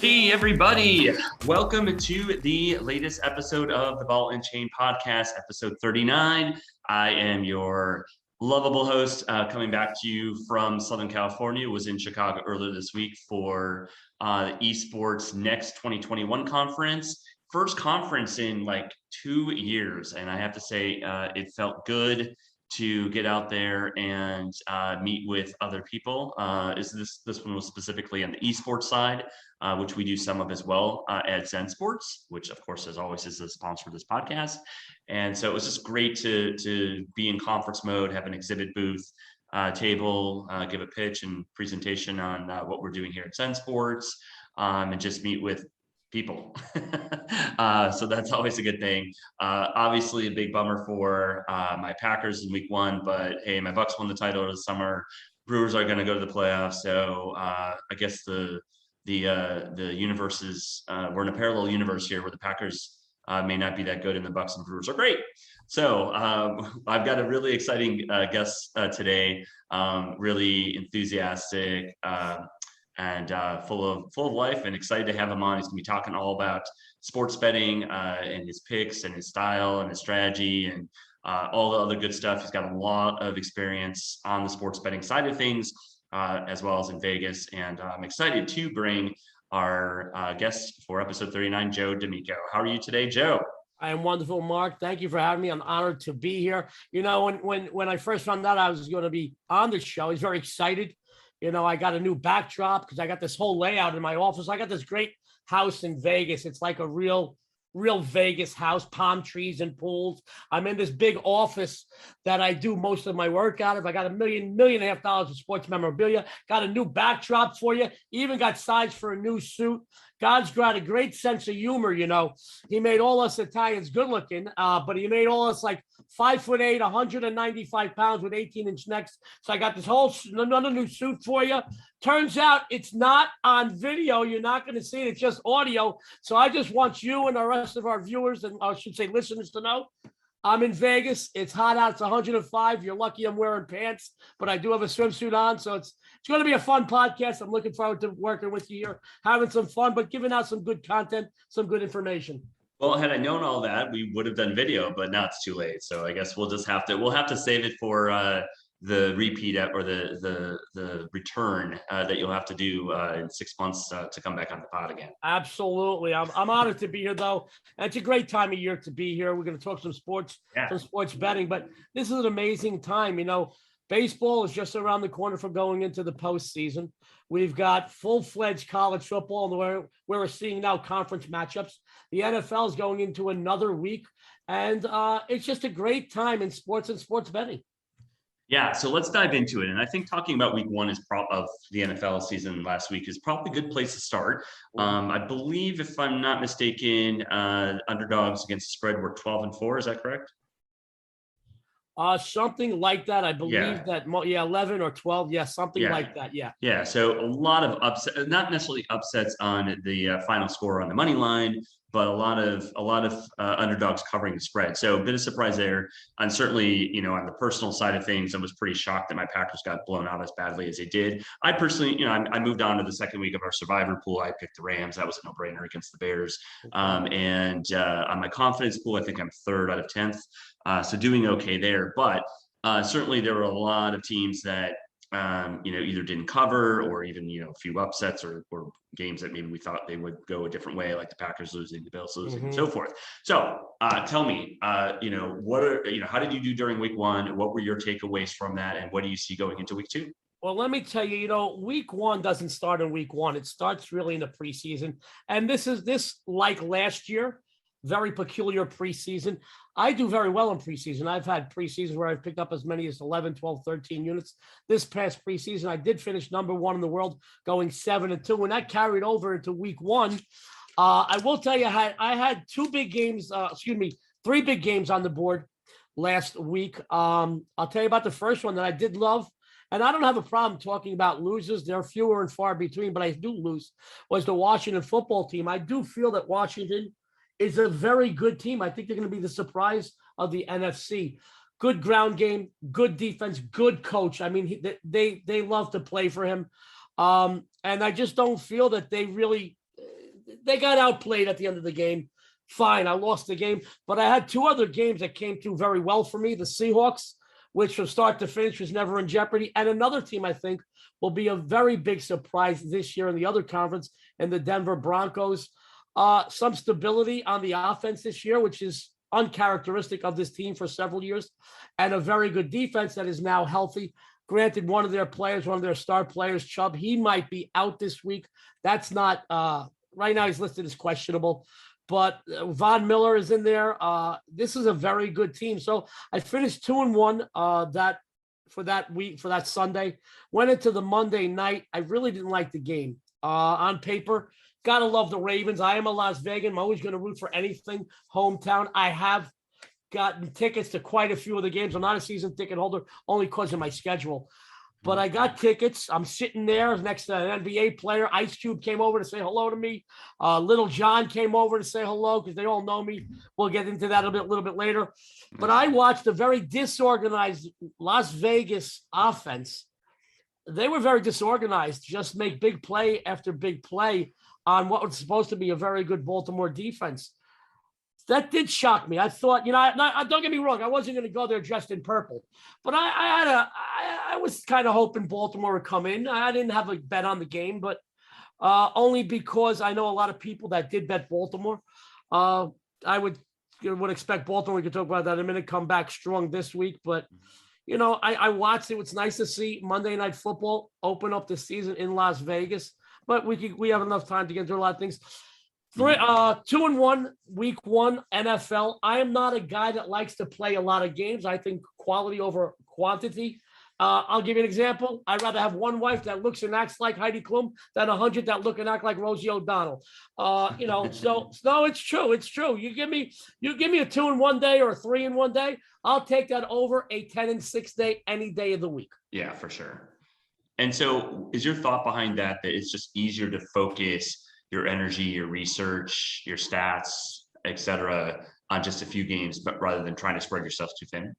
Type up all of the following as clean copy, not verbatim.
Hey, everybody. Welcome to the latest episode of the Ball and Chain podcast, episode 39. I am your lovable host coming back to you from Southern California. Was in Chicago earlier this week for the Esports Next 2021 conference. First conference in like 2 years. And I have to say, it felt good to get out there and meet with other people. This one was specifically on the esports side, which we do some of as well at Zen Sports, which of course, as always, is the sponsor of this podcast. And so it was just great to be in conference mode, have an exhibit booth, table, give a pitch and presentation on what we're doing here at Zen Sports, and just meet with people. So that's always a good thing. Obviously a big bummer for my Packers in week 1, but hey, my Bucks won the title of the summer. Brewers are going to go to the playoffs. So I guess the universe is, we're in a parallel universe here where the Packers may not be that good and the Bucks and Brewers are great. So I've got a really exciting guest today, really enthusiastic, and full of life, and excited to have him on. He's gonna be talking all about sports betting and his picks and his style and his strategy and all the other good stuff. He's got a lot of experience on the sports betting side of things, as well as in Vegas. And I'm excited to bring our guest for episode 39, Joe D'Amico. How are you today, Joe? I am wonderful, Mark. Thank you for having me. I'm honored to be here. You know, when I first found out I was going to be on the show, I was very excited. You know, I got a new backdrop because I got this whole layout in my office. I got this great house in Vegas. It's like a real Vegas house, palm trees and pools. I'm in this big office that I do most of my work out of. I got $1.5 million of sports memorabilia. Got a new backdrop for you. Even got size for a new suit. God's got a great sense of humor, you know. He made all us Italians good looking, but he made all us like 5'8", 195 pounds with 18-inch necks. So I got this whole another new suit for you. Turns out it's not on video. You're not going to see it. It's just audio. So I just want you and the rest of our viewers, and I should say listeners, to know I'm in Vegas. It's hot out. It's 105. You're lucky I'm wearing pants, but I do have a swimsuit on. So it's going to be a fun podcast. I'm looking forward to working with you here, having some fun, but giving out some good content, some good information. Well, had I known all that, we would have done video, but now it's too late. So I guess we'll have to save it for the repeat or the return that you'll have to do in 6 months to come back on the pod again. Absolutely. I'm honored to be here, though. And it's a great time of year to be here. We're going to talk some sports, some sports betting, but this is an amazing time. You know, baseball is just around the corner from going into the postseason. We've got full-fledged college football where we're seeing now conference matchups. The NFL is going into another week, and it's just a great time in sports and sports betting. Yeah, so let's dive into it. And I think talking about week 1 of the NFL season last week is probably a good place to start. I believe, if I'm not mistaken, underdogs against the spread were 12-4. Is that correct? Something like that. I believe that, 11 or 12. Yeah, something like that. Yeah. Yeah. So a lot of upsets, not necessarily upsets on the final score on the money line, but a lot of underdogs covering the spread. So a bit of surprise there. And certainly, you know, on the personal side of things, I was pretty shocked that my Packers got blown out as badly as they did. I personally, you know, I moved on to the second week of our survivor pool. I picked the Rams. That was a no-brainer against the Bears. And on my confidence pool, I think I'm 3rd out of 10th. So doing okay there, but certainly there were a lot of teams that, you know, either didn't cover or even, you know, a few upsets or games that maybe we thought they would go a different way, like the Packers losing, the Bills losing, and so forth. So tell me, you know, how did you do during week 1? What were your takeaways from that? And what do you see going into week 2? Well, let me tell you, you know, week 1 doesn't start in week 1. It starts really in the preseason. And this like last year, very peculiar preseason. I do very well in preseason. I've had preseasons where I've picked up as many as 11, 12, 13 units. This past preseason, I did finish number 1 in the world, going 7-2. When that carried over into week 1, I will tell you, I had 3 big games on the board last week. I'll tell you about the first one that I did love. And I don't have a problem talking about losers. They're fewer and far between, but I do lose, was the Washington football team. I do feel that Washington is a very good team. I think they're going to be the surprise of the NFC. Good ground game, good defense, good coach. I mean, they love to play for him. And I just don't feel that they really they got outplayed at the end of the game. Fine, I lost the game, but I had two other games that came through very well for me. The Seahawks, which from start to finish was never in jeopardy, and another team I think will be a very big surprise this year in the other conference, in the Denver Broncos. Some stability on the offense this year, which is uncharacteristic of this team for several years, and a very good defense that is now healthy. Granted, one of their star players, Chubb, he might be out this week. That's not right now. He's listed as questionable, but Von Miller is in there. This is a very good team. So I finished 2-1 for that Sunday. Went into the Monday night. I really didn't like the game on paper. Gotta love the Ravens. I am a Las Vegan. I'm always going to root for anything hometown. I have gotten tickets to quite a few of the games. I'm not a season ticket holder only because of my schedule, but I got tickets. I'm sitting there next to an NBA player. Ice Cube came over to say hello to me. Little John came over to say hello because they all know me. We'll get into that a little bit later. But I watched a very disorganized Las Vegas offense. They were very disorganized, just make big play after big play on what was supposed to be a very good Baltimore defense. That did shock me. I thought, don't get me wrong, I wasn't going to go there dressed in purple, but I was kind of hoping Baltimore would come in. I didn't have a bet on the game, but only because I know a lot of people that did bet Baltimore. I would expect Baltimore. We could talk about that in a minute. Come back strong this week, but I watched it. It's nice to see Monday Night Football open up the season in Las Vegas, but we have enough time to get through a lot of things. 2-1 week 1 NFL. I am not a guy that likes to play a lot of games. I think quality over quantity. I'll give you an example. I'd rather have one wife that looks and acts like Heidi Klum than 100 that look and act like Rosie O'Donnell. So no, it's true. It's true. You give me a 2-1 day or a 3-1 day, I'll take that over a 10-6 day any day of the week. Yeah, for sure. And so is your thought behind that it's just easier to focus your energy, your research, your stats, et cetera, on just a few games, but rather than trying to spread yourself too thin?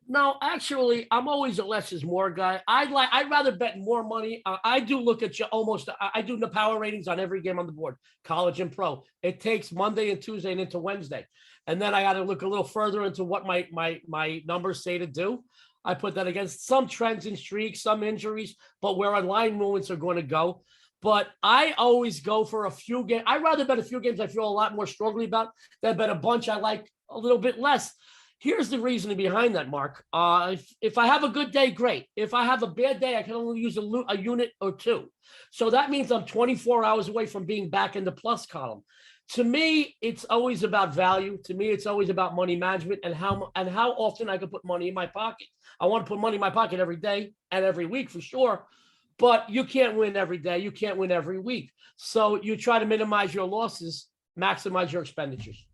No, actually, I'm always a less is more guy. I'd rather bet more money. I do look at I do the power ratings on every game on the board, college and pro. It takes Monday and Tuesday and into Wednesday. And then I got to look a little further into what my numbers say to do. I put that against some trends and streaks, some injuries, but where our line movements are going to go. But I always go for a few games. I'd rather bet a few games I feel a lot more strongly about than bet a bunch I like a little bit less. Here's the reasoning behind that, Mark. If I have a good day, great. If I have a bad day, I can only use a unit or two. So that means I'm 24 hours away from being back in the plus column. To me, it's always about value. To me, it's always about money management and how often I can put money in my pocket. I want to put money in my pocket every day and every week for sure. But you can't win every day. You can't win every week. So you try to minimize your losses, maximize your expenditures.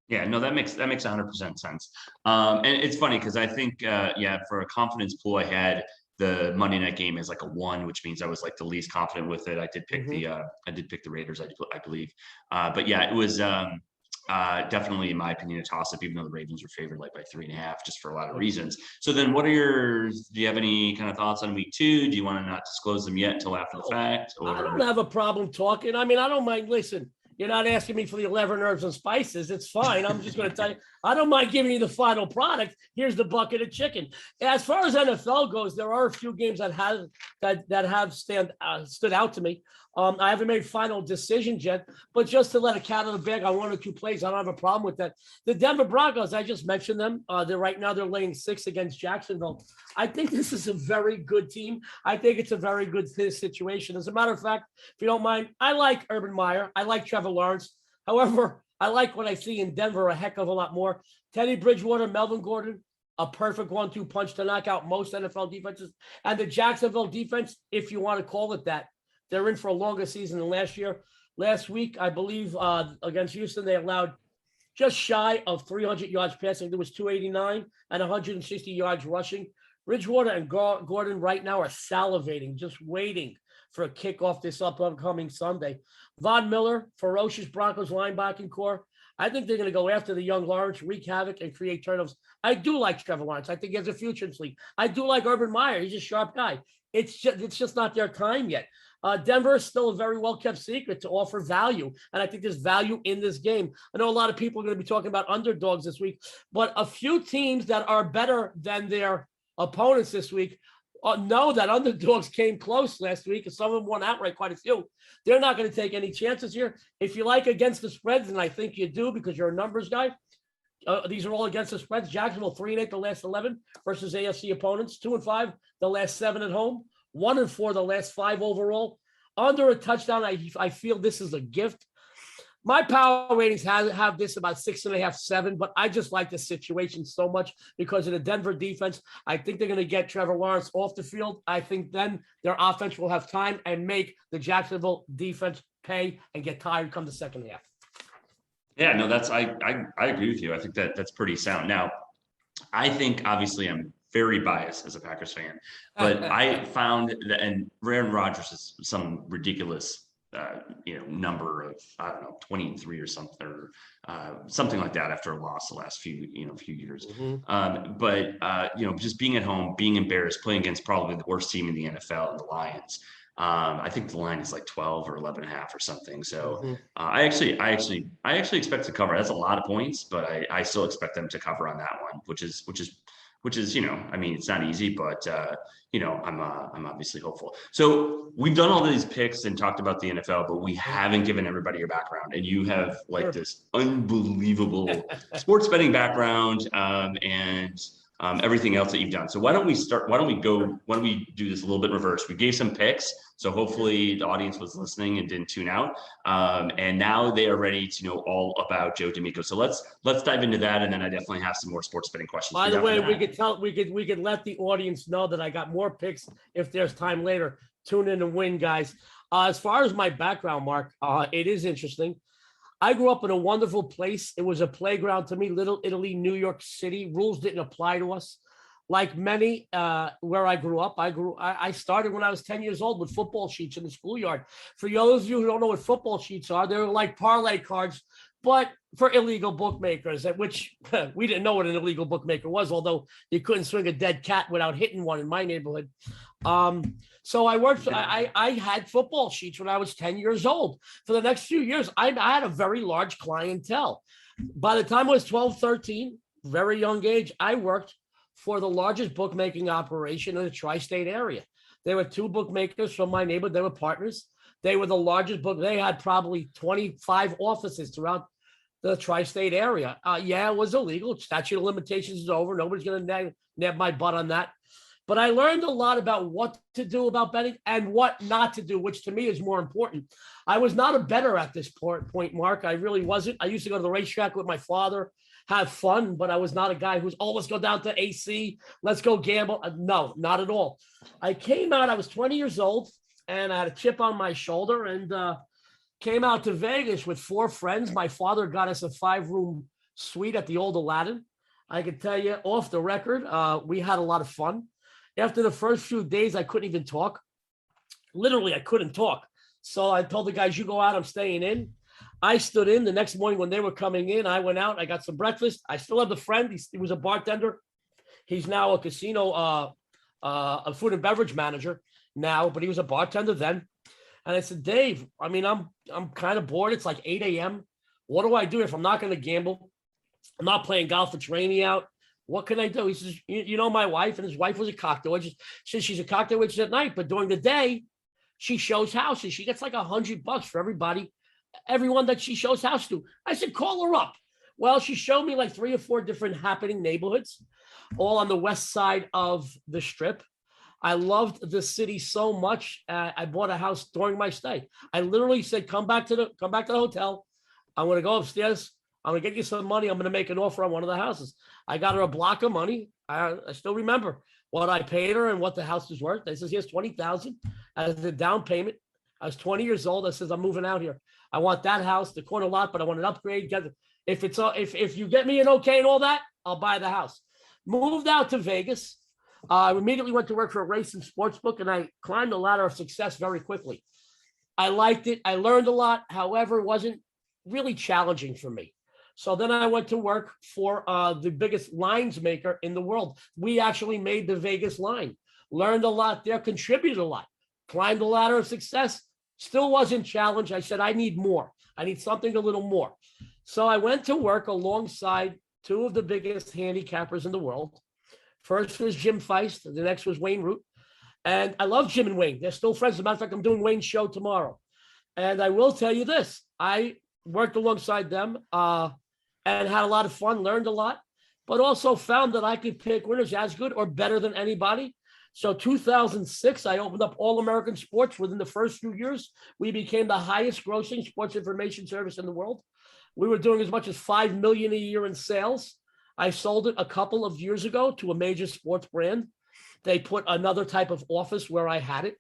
Yeah, no, that makes 100% sense. And it's funny because I think, for a confidence pool, I had the Monday night game as like a 1, which means I was like the least confident with it. I did pick the Raiders, I believe. But yeah, it was definitely, in my opinion, a toss-up, even though the Ravens were favored like by 3.5, just for a lot of reasons. So then do you have any kind of thoughts on week 2? Do you want to not disclose them yet until after the fact? Or? I don't have a problem talking. I mean, I don't mind. Listen, you're not asking me for the 11 herbs and spices. It's fine. I'm just going to tell you, I don't mind giving you the final product. Here's the bucket of chicken. As far as NFL goes, there are a few games that have stood out to me. I haven't made final decisions yet, but just to let a cat out of the bag on 1 or 2 plays, I don't have a problem with that. The Denver Broncos, I just mentioned them. They're laying 6 against Jacksonville. I think this is a very good team. I think it's a very good situation. As a matter of fact, if you don't mind, I like Urban Meyer. I like Trevor Lawrence. However, I like what I see in Denver a heck of a lot more. Teddy Bridgewater, Melvin Gordon, a perfect 1-2 punch to knock out most NFL defenses. And the Jacksonville defense, if you want to call it that, they're in for a longer season than last year. Last week, I believe, against Houston, they allowed just shy of 300 yards passing. There was 289 and 160 yards rushing. Bridgewater and Gordon right now are salivating, just waiting for a kickoff this upcoming Sunday. Von Miller, ferocious Broncos linebacking core. I think they're going to go after the young Lawrence, wreak havoc, and create turnovers. I do like Trevor Lawrence. I think he has a future in this league. I do like Urban Meyer. He's a sharp guy. It's just not their time yet. Denver is still a very well-kept secret to offer value. And I think there's value in this game. I know a lot of people are going to be talking about underdogs this week, but a few teams that are better than their opponents this week know that underdogs came close last week, and some of them won outright, quite a few. They're not going to take any chances here. If you like against the spreads, and I think you do because you're a numbers guy, these are all against the spreads. Jacksonville 3-8 the last 11 versus AFC opponents, 2-5 the last 7 at home, 1-4 the last 5 overall. Under a touchdown, I feel this is a gift. My power ratings have this about 6.5, 7, but I just like the situation so much because of the Denver defense. I think they're going to get Trevor Lawrence off the field. I think then their offense will have time and make the Jacksonville defense pay and get tired come the second half. Yeah, no, I agree with you. I think that's pretty sound. Now, I think obviously I'm very biased as a Packers fan, but I found that, and Aaron Rodgers is some ridiculous number of, I don't know, 23 or something, or something like that after a loss the last few years. But just being at home, being embarrassed, playing against probably the worst team in the NFL, the Lions. I think the line is like 12 or 11.5 or something. So I actually expect to cover. That's a lot of points, but I still expect them to cover on that one, which is, I mean, it's not easy, but I'm obviously hopeful. So we've done all these picks and talked about the NFL, but we haven't given everybody your background, and you have this unbelievable sports betting background, and everything else that you've done. So why don't we do this a little bit in reverse? We gave some picks, so hopefully the audience was listening and didn't tune out. And now they are ready to know all about Joe D'Amico. So let's dive into that, and then I definitely have some more sports betting questions. By the way, we could let the audience know that I got more picks if there's time later. Tune in and win, guys. As far as my background, Mark, it is interesting. I grew up in a wonderful place. It was a playground to me, Little Italy, New York City. Rules didn't apply to us. Like many, where I grew up, I started when I was 10 years old with football sheets in the schoolyard. For those of you who don't know what football sheets are, they're like parlay cards, but for illegal bookmakers, at which we didn't know what an illegal bookmaker was, although you couldn't swing a dead cat without hitting one in my neighborhood. So I had football sheets when I was 10 years old. For the next few years, I had a very large clientele. By the time I was 12, 13, very young age, I worked for the largest bookmaking operation in the tri-state area. There were 2 bookmakers from my neighborhood. They were partners. They were the largest book. They had probably 25 offices throughout the tri-state area. Yeah, it was illegal. Statute of limitations is over. Nobody's going to nab my butt on that. But I learned a lot about what to do about betting and what not to do, which to me is more important. I was not a bettor at this point, Mark. I really wasn't. I used to go to the racetrack with my father, have fun, but I was not a guy who's, let's go down to AC, let's go gamble. No, not at all. I came out, I was 20 years old, and I had a chip on my shoulder, and came out to Vegas with 4 friends. My father got us a 5-room suite at the old Aladdin. I can tell you off the record, we had a lot of fun. After the first few days, I couldn't even talk. Literally, I couldn't talk. So I told the guys, you go out, I'm staying in. I stood in. The next morning when they were coming in, I went out, I got some breakfast. I still have the friend. He was a bartender. He's now a casino, a food and beverage manager now, but he was a bartender then. And I said, Dave, I mean, I'm kind of bored. It's like 8 a.m. What do I do if I'm not going to gamble? I'm not playing golf. It's rainy out. What can I do? He says, you know, my wife, and his wife was a cocktail waitress. She says she's a cocktail waitress at night, but during the day, she shows houses. She gets like $100 for everyone that she shows house to. I said, call her up. Well, she showed me like 3 or 4 different happening neighborhoods, all on the west side of the Strip. I loved the city so much. I bought a house during my stay. I literally said, come back to the hotel. I'm going to go upstairs. I'm going to get you some money. I'm going to make an offer on one of the houses. I got her a block of money. I still remember what I paid her and what the house was worth. I says, here's $20,000 as the down payment. I was 20 years old. I says, I'm moving out here. I want that house, the corner lot, but I want an upgrade. If you get me an okay and all that, I'll buy the house. Moved out to Vegas. I immediately went to work for a race and sports book, and I climbed the ladder of success very quickly. I liked it. I learned a lot. However, it wasn't really challenging for me. So then I went to work for the biggest lines maker in the world. We actually made the Vegas line. Learned a lot there, contributed a lot. climbed the ladder of success, still wasn't challenged. I said, I need more. I need something a little more. So I went to work alongside two of the biggest handicappers in the world. First was Jim Feist. The next was Wayne Root. And I love Jim and Wayne. They're still friends. As a matter of fact, I'm doing Wayne's show tomorrow. And I will tell you this. I worked alongside them and had a lot of fun, learned a lot, but also found that I could pick winners as good or better than anybody. So 2006, I opened up All American Sports. Within the first few years, we became the highest grossing sports information service in the world. We were doing as much as $5 million a year in sales. I sold it a couple of years ago to a major sports brand. They put another type of office where I had it.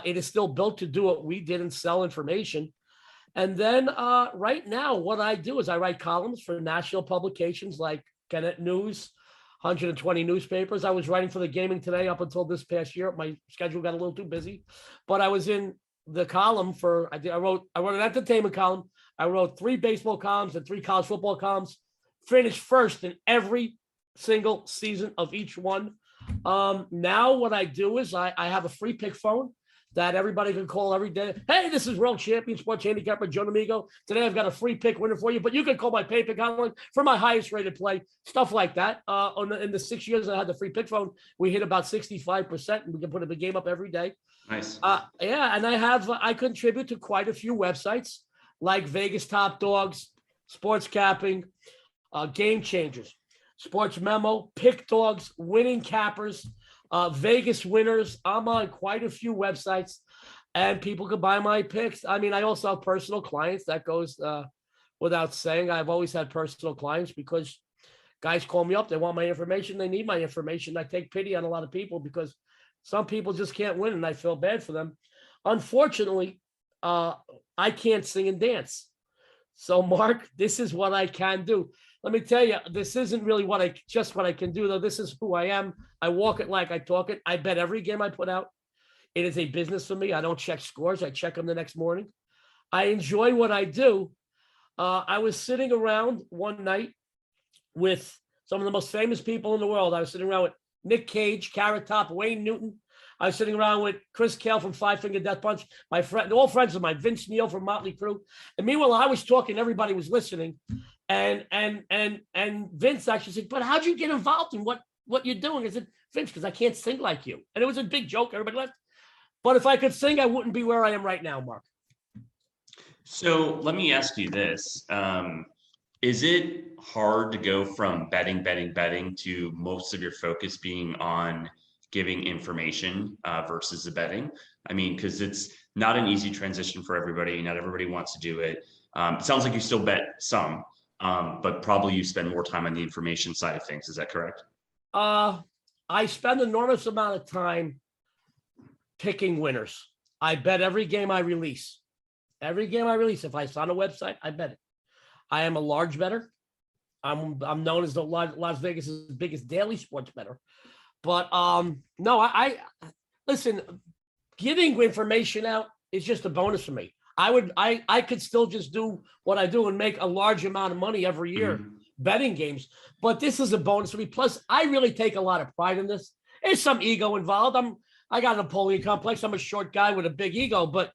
It is still built to do what we did and sell information. And then right now, what I do is I write columns for national publications like Gannett News, 120 newspapers. I was writing for the Gaming Today up until this past year. My schedule got a little too busy, but I was in the column for, I wrote an entertainment column. I wrote 3 baseball columns and 3 college football columns, finished first in every single season of each one. Now what I do is I have a free pick phone that everybody can call every day. Hey, this is World Champion Sports Handicapper Joe D'Amigo. Today I've got a free pick winner for you, but you can call my pay pick hotline for my highest rated play, stuff like that. In the 6 years I had the free pick phone, we hit about 65%, and we can put a game up every day. Nice. Yeah, and I contribute to quite a few websites like Vegas Top Dogs, Sports Capping, Game Changers, Sports Memo, Pick Dogs, Winning Cappers, Vegas Winners. I'm on quite a few websites, and people can buy my picks. I mean, I also have personal clients. That goes without saying. I've always had personal clients because guys call me up. They want my information. They need my information. I take pity on a lot of people because some people just can't win, and I feel bad for them. Unfortunately, I can't sing and dance. So, Mark, this is what I can do. Let me tell you, this isn't really what I can do, though. This is who I am. I walk it like I talk it. I bet every game I put out. It is a business for me. I don't check scores. I check them the next morning. I enjoy what I do. I was sitting around one night with some of the most famous people in the world. I was sitting around with Nick Cage, Carrot Top, Wayne Newton. I was sitting around with Chris Kale from Five Finger Death Punch, my friend, all friends of mine, Vince Neil from Motley Crue. And meanwhile, I was talking, everybody was listening. And Vince actually said, but how'd you get involved in what you're doing? I said, Vince, because I can't sing like you. And it was a big joke. Everybody laughed. But if I could sing, I wouldn't be where I am right now, Mark. So let me ask you this. Is it hard to go from betting to most of your focus being on giving information versus the betting? I mean, because it's not an easy transition for everybody. Not everybody wants to do it. It sounds like you still bet some, but probably you spend more time on the information side of things. Is that correct? I spend an enormous amount of time picking winners. I bet every game I release. Every game I release, if it's on a website, I bet it. I am a large bettor. I'm known as the Las Vegas's biggest daily sports bettor. But no, I listen, giving information out is just a bonus for me. I could still just do what I do and make a large amount of money every year betting games. But this is a bonus for me. Plus, I really take a lot of pride in this. There's some ego involved. I got a Napoleon complex. I'm a short guy with a big ego, but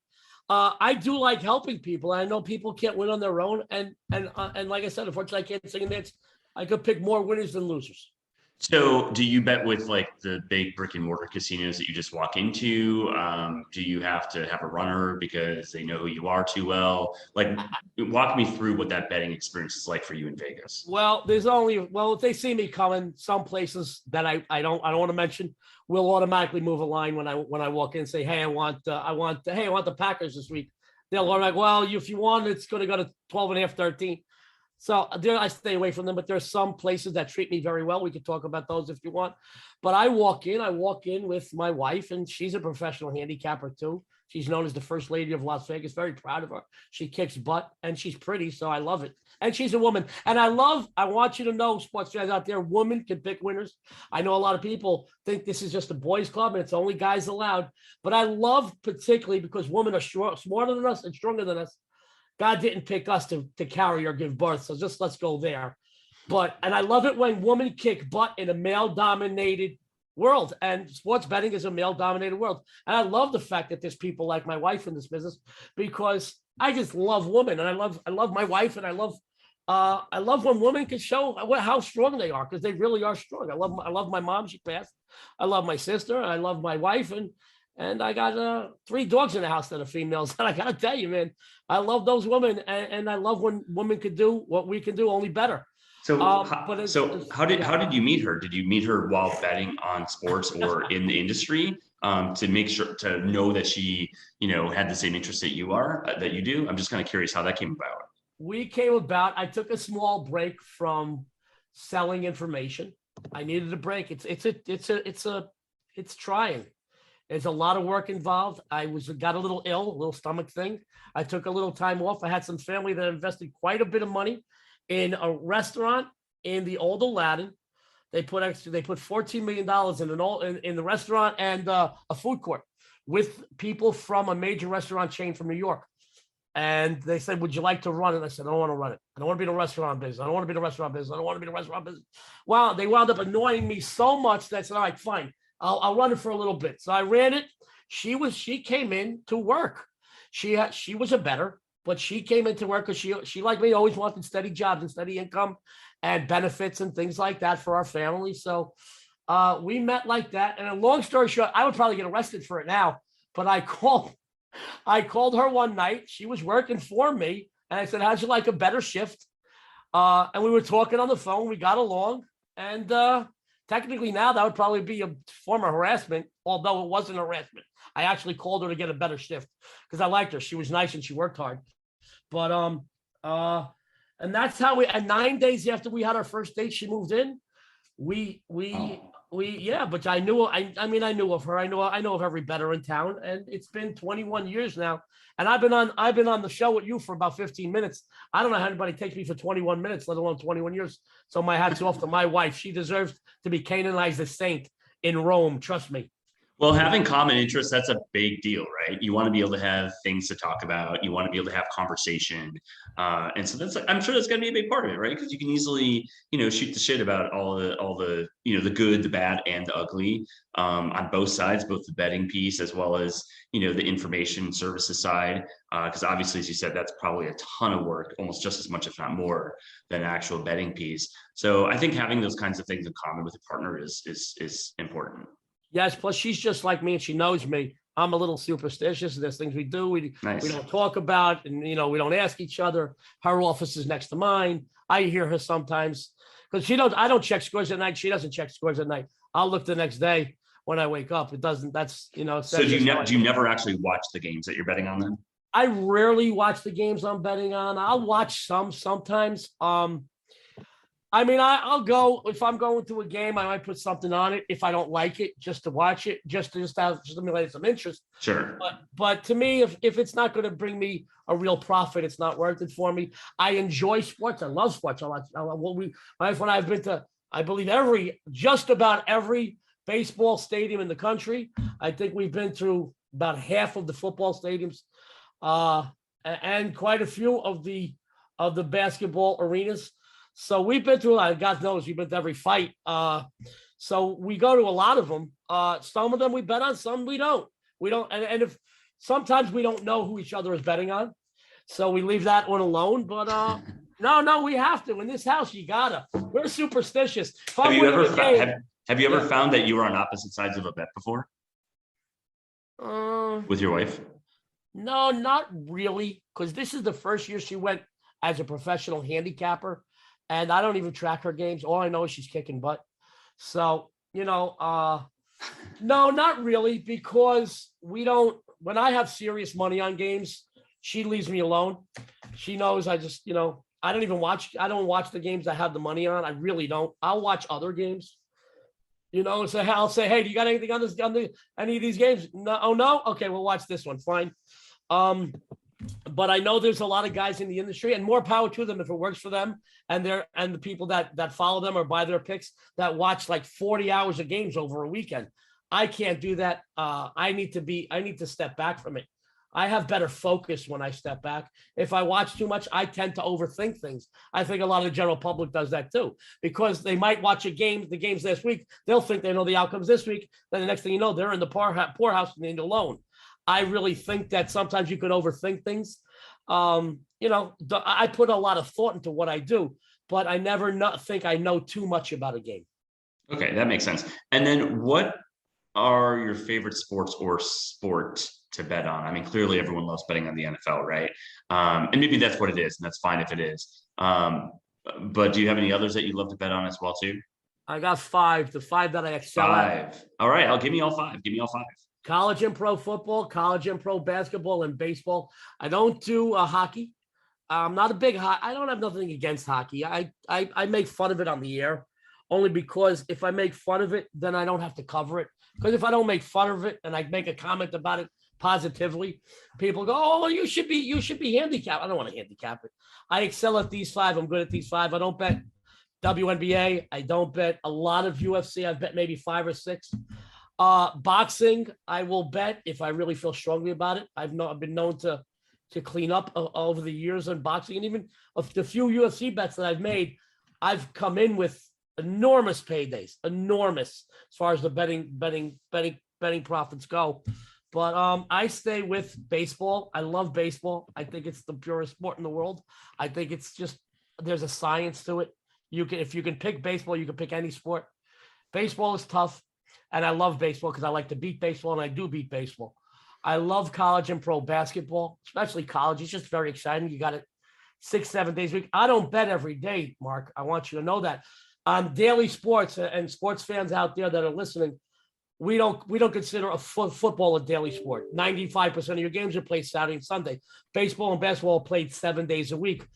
I do like helping people. I know people can't win on their own. And like I said, unfortunately, I can't sing and dance. I could pick more winners than losers. So do you bet with like the big brick and mortar casinos that you just walk into? Do you have to have a runner because they know who you are too well? Like, walk me through what that betting experience is like for you in Vegas. Well, if they see me coming, some places that I don't want to mention will automatically move a line when I walk in and say, hey, I want the Packers this week. They'll automatically, well, if you want, it's going to go to 12.5, 13. So I stay away from them, but there's some places that treat me very well. We could talk about those if you want. But I walk in with my wife, and she's a professional handicapper too. She's known as the First Lady of Las Vegas. Very proud of her. She kicks butt, and she's pretty, so I love it. And she's a woman. And I want you to know, sports fans out there, women can pick winners. I know a lot of people think this is just a boys' club, and it's only guys allowed. But I love particularly because women are smarter than us and stronger than us. God didn't pick us to carry or give birth, so just let's go there. And I love it when women kick butt in a male-dominated world, and sports betting is a male-dominated world. And I love the fact that there's people like my wife in this business, because I just love women, and I love my wife, and I love when women can show how strong they are, because they really are strong. I love my mom; she passed. I love my sister. I love my wife, and I got 3 dogs in the house that are females. And I got to tell you, man, I love those women, and I love when women could do what we can do, only better. So, how did you meet her? Did you meet her while betting on sports or in the industry, to make sure to know that she, had the same interest that you do? I'm just kind of curious how that came about. We came about. I took a small break from selling information. I needed a break. It's trying. There's a lot of work involved. Got a little ill, a little stomach thing. I took a little time off. I had some family that invested quite a bit of money in a restaurant in the old Aladdin. They put $14 million in the restaurant and a food court with people from a major restaurant chain from New York. And they said, "Would you like to run it?" And I said, "I don't want to run it. I don't want to be in the restaurant business. I don't want to be in the restaurant business. I don't want to be in the restaurant business." Well, they wound up annoying me so much that I said, "All right, fine. I'll run it for a little bit." So I ran it. She came in to work. She was a bettor, but she came into work because she like me always wanted steady jobs and steady income and benefits and things like that for our family. So we met like that. And a long story short, I would probably get arrested for it now, but I called her one night. She was working for me, and I said, "How'd you like a better shift?" And we were talking on the phone. We got along, and technically now that would probably be a form of harassment, although it wasn't harassment. I actually called her to get a better shift because I liked her. She was nice and she worked hard. But and that's how and 9 days after we had our first date, she moved in. But I knew I knew of her. I know of every bettor in town, and it's been 21 years now. And I've been on the show with you for about 15 minutes. I don't know how anybody takes me for 21 minutes, let alone 21 years. So my hat's off to my wife. She deserves to be canonized as saint in Rome. Trust me. Well, having common interests, that's a big deal, right? You want to be able to have things to talk about. You want to be able to have conversation. And so I'm sure that's going to be a big part of it, right? Because you can easily, shoot the shit about all the, the good, the bad, and the ugly on both sides, both the betting piece as well as, the information services side. Because obviously, as you said, that's probably a ton of work, almost just as much, if not more, than actual betting piece. So I think having those kinds of things in common with a partner is important. Yes, plus she's just like me and she knows me. I'm a little superstitious. There's things we do we don't talk about, and we don't ask each other. Her office is next to mine. I hear her sometimes because I don't check scores at night. She doesn't check scores at night. I'll look the next day when I wake up. It doesn't. That's So do you never actually watch the games that you're betting on then? I rarely watch the games I'm betting on. I'll watch some sometimes. I'll go if I'm going to a game. I might put something on it if I don't like it, just to watch it, just to stimulate some interest. Sure. But to me, if it's not going to bring me a real profit, it's not worth it for me. I enjoy sports. I love sports. My wife and I have been to, I believe, just about every baseball stadium in the country. I think we've been through about half of the football stadiums, and quite a few of the basketball arenas. So we've been through a lot. God knows we've been to every fight. So we go to a lot of them. Some of them we bet on, some we don't. We don't, and if sometimes we don't know who each other is betting on, so we leave that one alone. But no, we have to. In this house, you gotta. We're superstitious. Have you ever found that you were on opposite sides of a bet before? With your wife? No, not really, because this is the first year she went as a professional handicapper. And I don't even track her games. All I know is she's kicking butt. So, no, not really, because when I have serious money on games, she leaves me alone. She knows I just, I don't watch the games I have the money on. I really don't. I'll watch other games. So I'll say, "Hey, do you got anything on any of these games?" No. Oh, no. Okay, we'll watch this one. Fine. But I know there's a lot of guys in the industry, and more power to them if it works for them and the people that follow them or buy their picks that watch like 40 hours of games over a weekend. I can't do that. I need to step back from it. I have better focus when I step back. If I watch too much, I tend to overthink things. I think a lot of the general public does that too, because they might watch the games last week. They'll think they know the outcomes this week. Then the next thing you know, they're in the poorhouse and they're alone. I really think that sometimes you could overthink things. I put a lot of thought into what I do, but I never think I know too much about a game. Okay, that makes sense. And then what are your favorite sports or sport to bet on? I mean, clearly everyone loves betting on the NFL, right? And maybe that's what it is, and that's fine if it is. But do you have any others that you love to bet on as well too? I got 5. The 5 that I excel at. 5. All right, I'll give me all 5. Give me all 5. College and pro football, college and pro basketball, and baseball. I don't do hockey. I'm not a big I don't have nothing against hockey. I make fun of it on the air, only because if I make fun of it, then I don't have to cover it. Because if I don't make fun of it and I make a comment about it positively, people go, "Oh, well, you should be handicapped." I don't want to handicap it. I excel at these 5. I'm good at these 5. I don't bet WNBA. I don't bet a lot of UFC. I've bet maybe 5 or 6. Boxing, I will bet if I really feel strongly about it. I've been known to clean up over the years on boxing, and even the few UFC bets that I've made, I've come in with enormous paydays, enormous as far as the betting profits go. But I stay with baseball. I love baseball. I think it's the purest sport in the world. I think it's just, there's a science to it. If you can pick baseball, you can pick any sport. Baseball is tough, and I love baseball because I like to beat baseball, and I do beat baseball. I love college and pro basketball, especially college. It's just very exciting. You got it 6-7 days a week. I don't bet every day, Mark. I want you to know that. On daily sports, and sports fans out there that are listening, we don't consider football a daily sport. 95% of your games are played Saturday and Sunday. Baseball and basketball are played 7 days a week.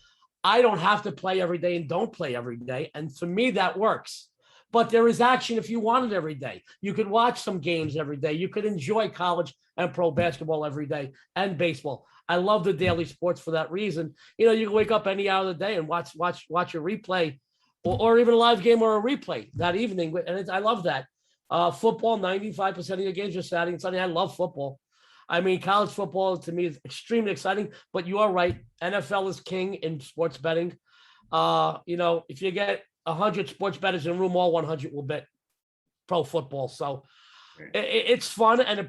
I don't have to play every day and don't play every day. And for me, that works. But there is action if you want it every day. You could watch some games every day. You could enjoy college and pro basketball every day, and baseball. I love the daily sports for that reason. You can wake up any hour of the day and watch a replay, or even a live game or a replay that evening. And I love that. Football, 95% of your games are Saturday and Sunday. I love football. I mean, college football to me is extremely exciting, but you are right. NFL is king in sports betting. If you get 100 sports bettors in a room, all 100 will bet pro football. So it's fun, and it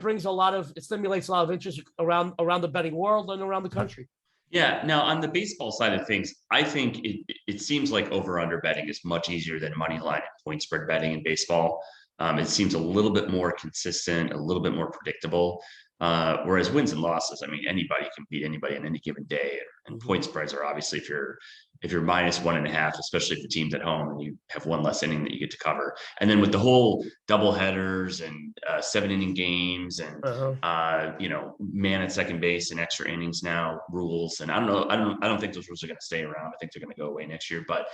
stimulates a lot of interest around the betting world and around the country. Yeah. Now, on the baseball side of things, I think it seems like over/under betting is much easier than money line and point spread betting in baseball. It seems a little bit more consistent, a little bit more predictable. Whereas wins and losses, I mean, anybody can beat anybody on any given day. And point spreads are obviously, if you're minus 1.5, especially if the team's at home and you have one less inning that you get to cover. And then with the whole double headers and 7-inning games and man at second base and extra innings now rules. And I don't think those rules are going to stay around. I think they're going to go away next year. But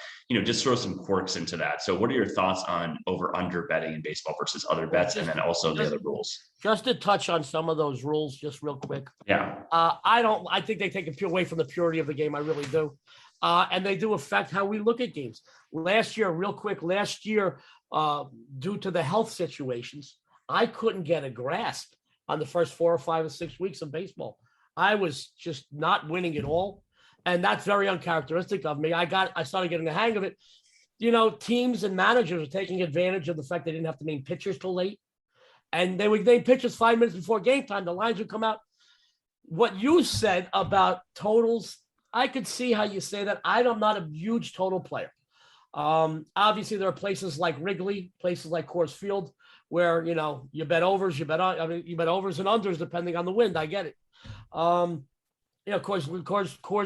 just throw some quirks into that. So what are your thoughts on over/under betting in baseball versus other bets, and then also the other rules? Just to touch on some of those rules, just real quick. Yeah. I think they take it away from the purity of the game. I really do. And they do affect how we look at games. Last year, due to the health situations, I couldn't get a grasp on the first 4 or 5 or 6 weeks of baseball. I was just not winning at all. And that's very uncharacteristic of me. I started getting the hang of it. Teams and managers are taking advantage of the fact they didn't have to name pitchers till late. And they would name pitchers 5 minutes before game time. The lines would come out. What you said about totals, I could see how you say that. I'm not a huge total player. Obviously, there are places like Wrigley, places like Coors Field, where you bet overs, you bet overs and unders depending on the wind. I get it. Coors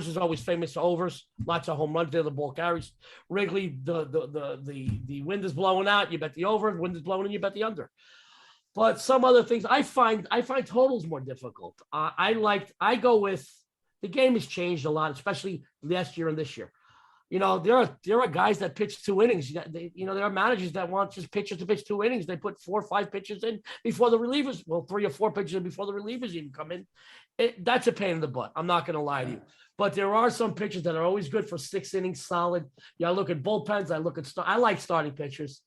is always famous for overs, lots of home runs there. The ball carries. Wrigley, the wind is blowing out. You bet the over. The wind is blowing in. You bet the under. But some other things, I find totals more difficult. I go with. The game has changed a lot, especially last year and this year. There are guys that pitch 2 innings. There are managers that want just pitchers to pitch 2 innings. They put 4 or 5 pitches in before the relievers. Well, 3 or 4 pitches in before the relievers even come in. That's a pain in the butt. I'm not going to lie to you. But there are some pitchers that are always good for 6 innings solid. I look at bullpens. I like starting pitchers.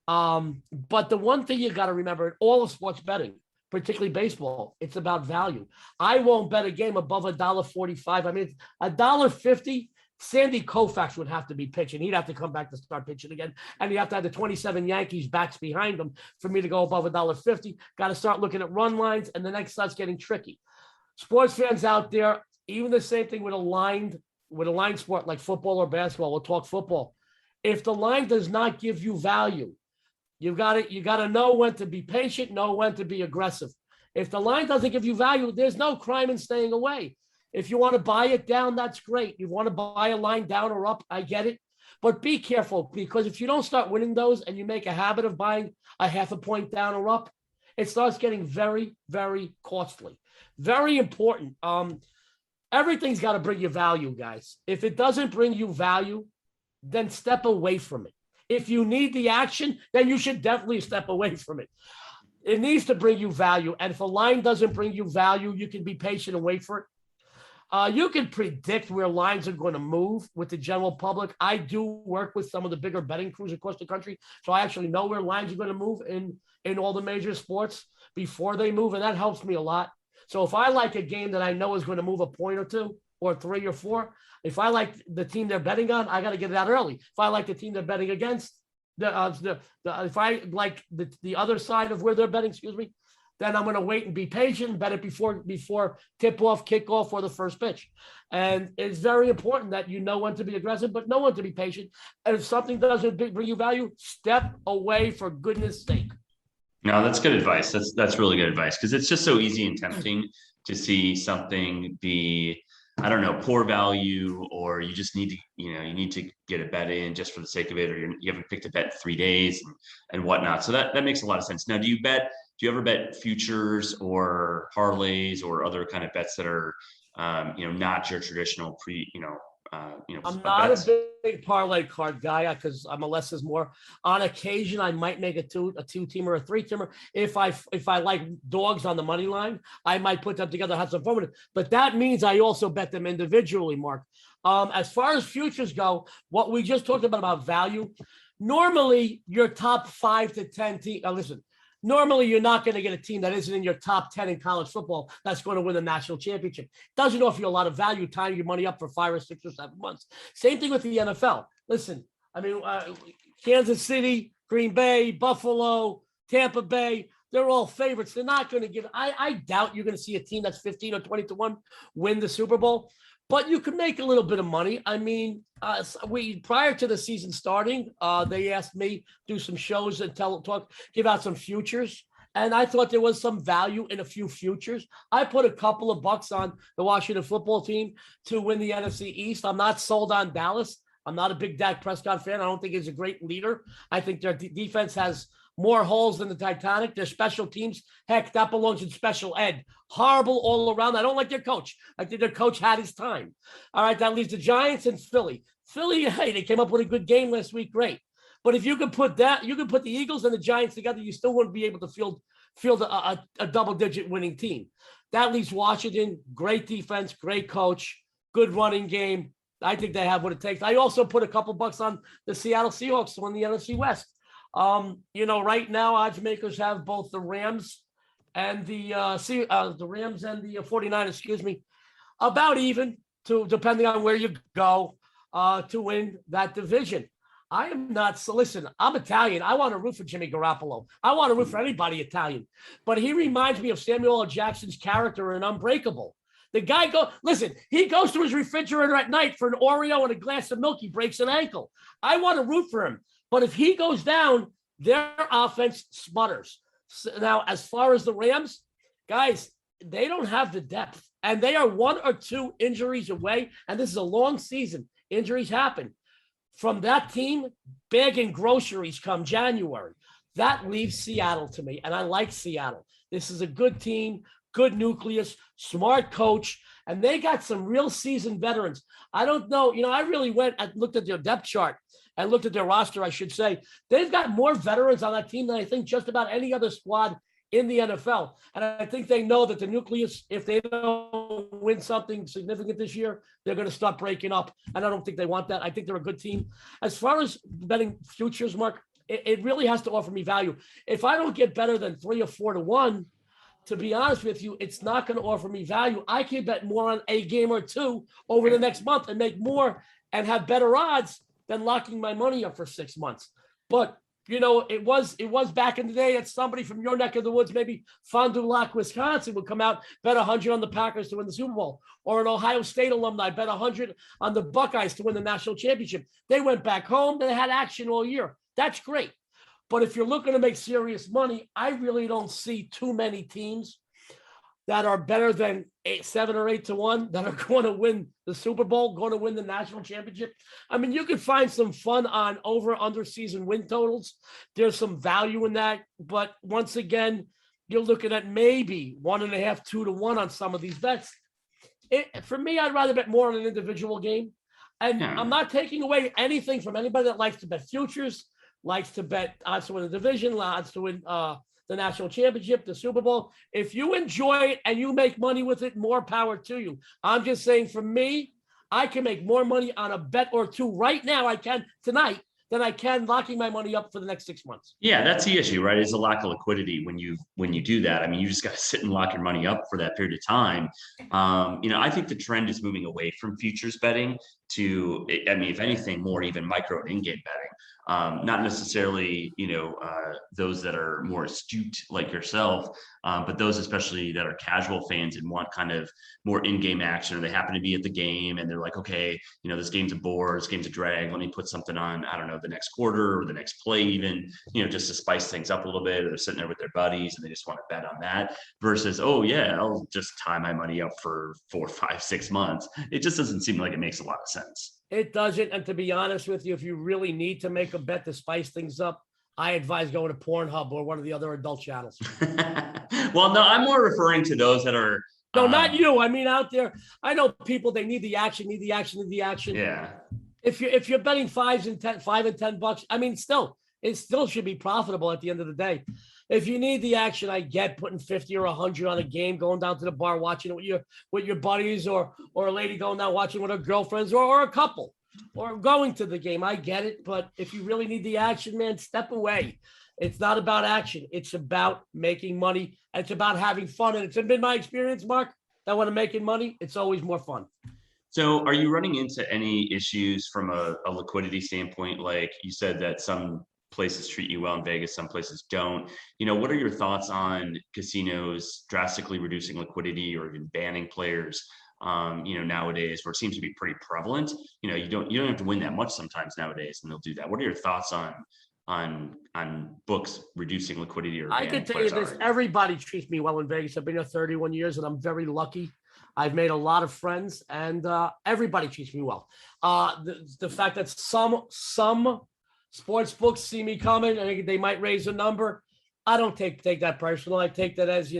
But the one thing you got to remember in all of sports betting, particularly baseball. It's about value. I won't bet a game above $1.45. I mean, $1.50. Sandy Koufax would have to be pitching. He'd have to come back to start pitching again. And you have to have the 27 Yankees backs behind him for me to go above $1.50. Got to start looking at run lines, and the next starts getting tricky. Sports fans out there, even the same thing with a line sport like football or basketball. We'll talk football. If the line does not give you value, you got to know when to be patient, know when to be aggressive. If the line doesn't give you value, there's no crime in staying away. If you want to buy it down, that's great. You want to buy a line down or up, I get it. But be careful, because if you don't start winning those and you make a habit of buying a half a point down or up, it starts getting very, very costly. Very important. Everything's got to bring you value, guys. If it doesn't bring you value, then step away from it. If you need the action, then you should definitely step away from it. It needs to bring you value. And if a line doesn't bring you value, you can be patient and wait for it. You can predict where lines are going to move with the general public. I do work with some of the bigger betting crews across the country, so I actually know where lines are going to move in all the major sports before they move, and that helps me a lot. So if I like a game that I know is going to move a point or two or three or four, if I like the team they're betting on, I got to get it out early. If I like the team they're betting against, if I like the other side of where they're betting, then I'm going to wait and be patient and bet it before tip-off, kickoff, or the first pitch. And it's very important that you know when to be aggressive, but know when to be patient. And if something doesn't bring you value, step away for goodness sake. No, that's good advice. That's really good advice, because it's just so easy and tempting to see something be, I don't know, poor value, or you just need to, you need to get a bet in just for the sake of it, or you haven't picked a bet in 3 days and whatnot. So that makes a lot of sense. Now, do you ever bet futures or parlays or other kind of bets that are, not your traditional I'm not bets? a big parlay card guy because I'm a less is more. On occasion, I might make a two-teamer or a three-teamer. If I like dogs on the money line, I might put them together, have some fun with it. But that means I also bet them individually, Mark. As far as futures go, what we just talked about value, normally your top 5 to 10 teams. Listen. Normally, you're not going to get a team that isn't in your top 10 in college football that's going to win the national championship. Doesn't offer you a lot of value, tying your money up for 5 or 6 or 7 months. Same thing with the NFL. Listen, I mean, Kansas City, Green Bay, Buffalo, Tampa Bay, they're all favorites. They're not going to give. I doubt you're going to see a team that's 15 or 20 to 1 win the Super Bowl. But you can make a little bit of money. I mean, prior to the season starting, they asked me to do some shows and give out some futures. And I thought there was some value in a few futures. I put a couple of bucks on the Washington football team to win the NFC East. I'm not sold on Dallas. I'm not a big Dak Prescott fan. I don't think he's a great leader. I think their defense has more holes than the Titanic. Their special teams, heck, that belongs in special ed. Horrible all around. I don't like their coach. I think their coach had his time. All right, that leaves the Giants and Philly. Philly, hey, they came up with a good game last week. Great. But if you could put the Eagles and the Giants together, you still wouldn't be able to field a double-digit winning team. That leaves Washington, great defense, great coach, good running game. I think they have what it takes. I also put a couple bucks on the Seattle Seahawks to win the NFC West. Right now, odds makers have both the Rams and the Rams and the 49ers, about even, depending on where you go, to win that division. I am not. So listen, I'm Italian. I want to root for Jimmy Garoppolo. I want to root for anybody Italian. But he reminds me of Samuel L. Jackson's character in Unbreakable. The guy he goes to his refrigerator at night for an Oreo and a glass of milk. He breaks an ankle. I want to root for him. But if he goes down, their offense sputters. So now, as far as the Rams, guys, they don't have the depth. And they are 1 or 2 injuries away. And this is a long season. Injuries happen. From that team, bagging groceries come January. That leaves Seattle to me. And I like Seattle. This is a good team, good nucleus, smart coach. And they got some real seasoned veterans. I don't know. I really went and looked at their depth chart. I looked at their roster, I should say. They've got more veterans on that team than I think just about any other squad in the NFL. And I think they know that the nucleus, if they don't win something significant this year, they're going to start breaking up. And I don't think they want that. I think they're a good team. As far as betting futures, Mark, it really has to offer me value. If I don't get better than 3 or 4 to 1, to be honest with you, it's not going to offer me value. I can bet more on a game or two over the next month and make more and have better odds than locking my money up for 6 months. But it was back in the day that somebody from your neck of the woods, maybe Fond du Lac, Wisconsin, would come out, bet 100 on the Packers to win the Super Bowl, or an Ohio State alumni bet 100 on the Buckeyes to win the national championship. They went back home. They had action all year. That's great. But if you're looking to make serious money, I really don't see too many teams that are better than 7 or 8 to 1 that are going to win the Super Bowl, going to win the national championship. I mean, you could find some fun on over/under season win totals. There's some value in that. But once again, you're looking at maybe 1.5, 2 to 1 on some of these bets. For me, I'd rather bet more on an individual game. And I'm not taking away anything from anybody that likes to bet futures, likes to bet odds to win the division, odds to win the national championship, the Super Bowl. If you enjoy it and you make money with it, more power to you. I'm just saying, for me, I can make more money on a bet or two right now. I can tonight than I can locking my money up for the next 6 months. Yeah, that's the issue, right? Is a lack of liquidity when you do that. I mean, you just got to sit and lock your money up for that period of time. I think the trend is moving away from futures betting to, I mean, if anything, more even micro and in-game betting. Not necessarily, those that are more astute like yourself, but those especially that are casual fans and want kind of more in-game action, or they happen to be at the game and they're like, okay, this game's a bore, this game's a drag. Let me put something on, I don't know, the next quarter or the next play even, just to spice things up a little bit, or they're sitting there with their buddies and they just want to bet on that versus, oh yeah, I'll just tie my money up for 4, 5, 6 months. It just doesn't seem like it makes a lot of sense. It doesn't. And to be honest with you, if you really need to make a bet to spice things up, I advise going to Pornhub or one of the other adult channels. Well, no, I'm more referring to those that are. No, not you. I mean, out there, I know people, they need the action, need the action, need the action. Yeah. If you're betting $5 and $10, I mean, it still should be profitable at the end of the day. If you need the action, I get putting 50 or 100 on a game, going down to the bar, watching it with your buddies, or a lady going down watching with her girlfriends, or a couple, or going to the game. I get it. But if you really need the action, man, step away. It's not about action. It's about making money. It's about having fun. And it's been my experience, Mark, that when I'm making money, it's always more fun. So are you running into any issues from a liquidity standpoint? Like you said that some places treat you well in Vegas, some places don't. What are your thoughts on casinos drastically reducing liquidity or even banning players? Nowadays, where it seems to be pretty prevalent. You don't have to win that much sometimes nowadays, and they'll do that. What are your thoughts on books reducing liquidity or? I can tell you this: everybody treats me well in Vegas. I've been here 31 years, and I'm very lucky. I've made a lot of friends, and everybody treats me well. The fact that some sports books see me coming and they might raise a number, I don't take that personal. I take that as,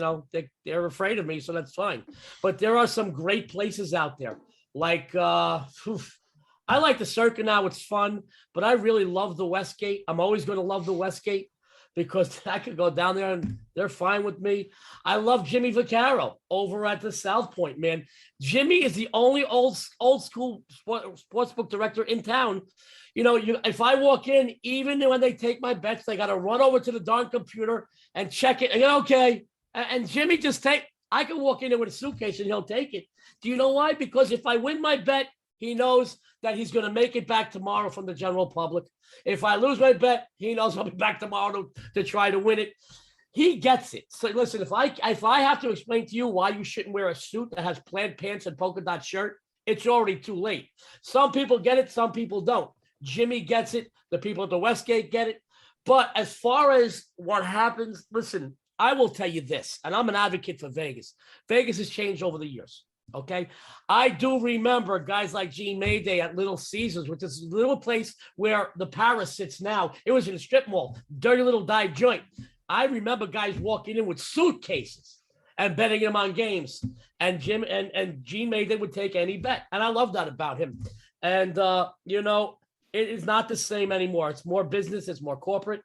they're afraid of me, so that's fine. But there are some great places out there. Like, I like the Circa now. It's fun, but I really love the Westgate. I'm always going to love the Westgate because I could go down there and they're fine with me. I love Jimmy Vaccaro over at the South Point, man. Jimmy is the only old school sportsbook director in town. If I walk in, even when they take my bets, they got to run over to the darn computer and check it. And okay. And Jimmy I can walk in there with a suitcase and he'll take it. Do you know why? Because if I win my bet, he knows that he's going to make it back tomorrow from the general public. If I lose my bet, he knows I'll be back tomorrow to try to win it. He gets it. So listen, if I have to explain to you why you shouldn't wear a suit that has plaid pants and polka dot shirt, it's already too late. Some people get it, some people don't. Jimmy gets it. The people at the Westgate get it. But as far as what happens, listen, I will tell you this, and I'm an advocate for Vegas. Vegas has changed over the years. Okay. I do remember guys like Gene Mayday at Little Caesars, which is a little place where the Paris sits now. It was in a strip mall, dirty little dive joint. I remember guys walking in with suitcases and betting them on games. And Gene Mayday would take any bet. And I love that about him. And, it is not the same anymore. It's more business. It's more corporate.